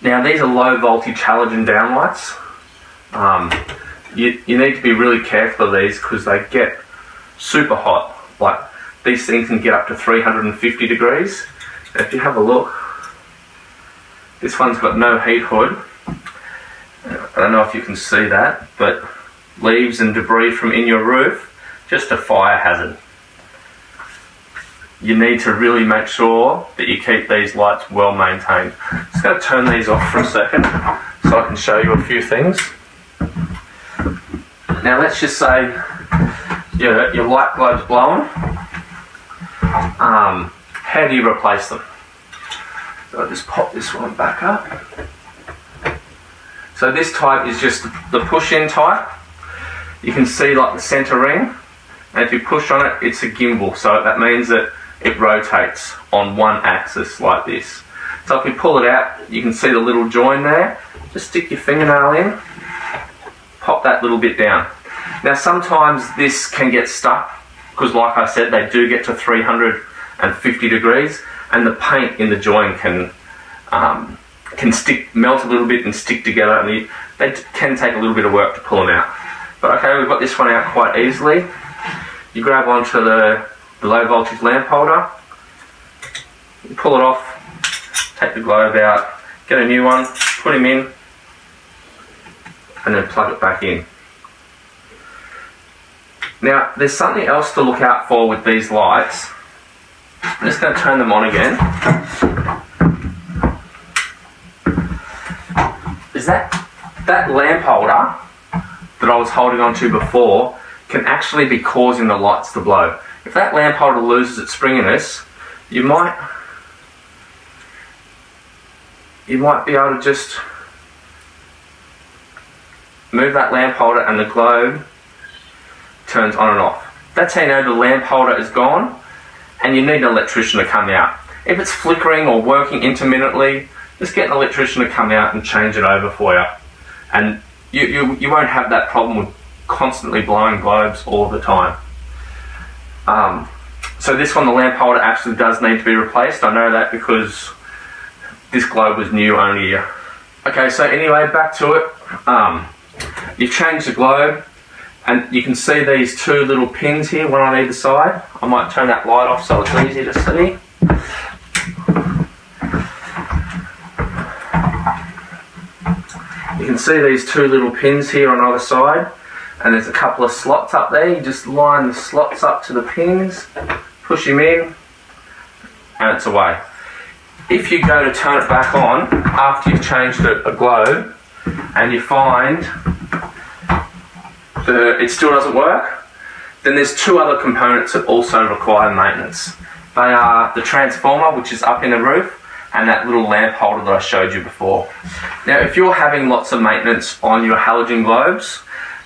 Now these are low voltage halogen downlights. You need to be really careful of these because they get super hot. Like these things can get up to 350 degrees. If you have a look, this one's got no heat hood. I don't know if you can see that, but leaves and debris from in your roof, just a fire hazard. You need to really make sure that you keep these lights well maintained. I'm just going to turn these off for a second so I can show you a few things. Now let's just say your light globe's blowing. How do you replace them? So I'll just pop this one back up. So this type is just the push-in type. You can see like the center ring, and if you push on it, it's a gimbal. So that means that it rotates on one axis like this. So if we pull it out, you can see the little join there. Just stick your fingernail in, pop that little bit down. Now sometimes this can get stuck because like I said, they do get to 350 degrees and the paint in the join can melt a little bit and stick together, and they can take a little bit of work to pull them out. But okay, we've got this one out quite easily. You grab onto the low voltage lamp holder, you pull it off, take the globe out, get a new one, put him in, and then plug it back in. Now there's something else to look out for with these lights. I'm just going to turn them on again. Is that lamp holder that I was holding on to before can actually be causing the lights to blow. If that lamp holder loses its springiness, you might be able to just move that lamp holder and the globe turns on and off. That's how you know the lamp holder is gone and you need an electrician to come out. If it's flickering or working intermittently, just get an electrician to come out and change it over for you. And you won't have that problem with constantly blowing globes all the time. So this one, the lamp holder actually does need to be replaced. I know that because this globe was new only a year. Okay, so anyway, back to it. You've changed the globe and you can see these two little pins here, one on either side. I might turn that light off so it's easier to see. You can see these two little pins here on either side, and there's a couple of slots up there. You just line the slots up to the pins, push them in, and it's away. If you go to turn it back on after you've changed a globe and you find it still doesn't work, then there's two other components that also require maintenance. They are the transformer, which is up in the roof, and that little lamp holder that I showed you before. Now if you're having lots of maintenance on your halogen globes,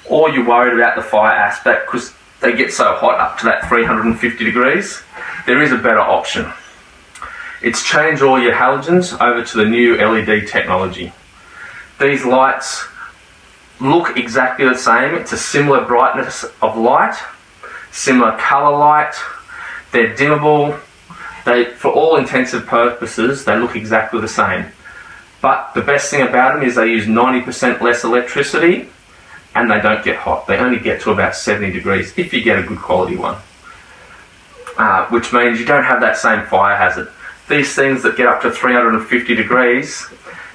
or you're worried about the fire aspect because they get so hot up to that 350 degrees, there is a better option. It's change all your halogens over to the new LED technology. These lights look exactly the same. It's a similar brightness of light, similar color light. They're dimmable. For all intensive purposes, they look exactly the same. But the best thing about them is they use 90% less electricity and they don't get hot. They only get to about 70 degrees if you get a good quality one. Which means you don't have that same fire hazard. These things that get up to 350 degrees,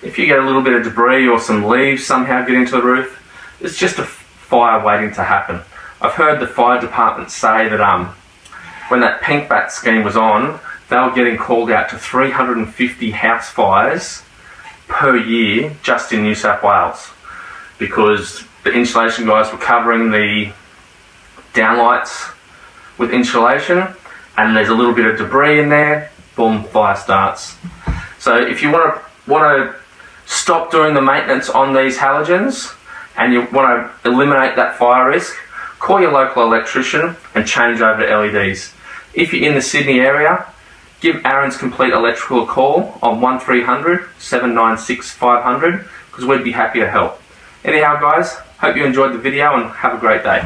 if you get a little bit of debris or some leaves somehow get into the roof, it's just a fire waiting to happen. I've heard the fire department say that when that pink bat scheme was on, they were getting called out to 350 house fires per year just in New South Wales, because the insulation guys were covering the downlights with insulation and there's a little bit of debris in there, boom, fire starts. So if you want to stop doing the maintenance on these halogens and you want to eliminate that fire risk, call your local electrician and change over to LEDs. If you're in the Sydney area, give Aaron's Complete Electrical a call on 1300 796 500 because we'd be happy to help. Anyhow guys, hope you enjoyed the video and have a great day.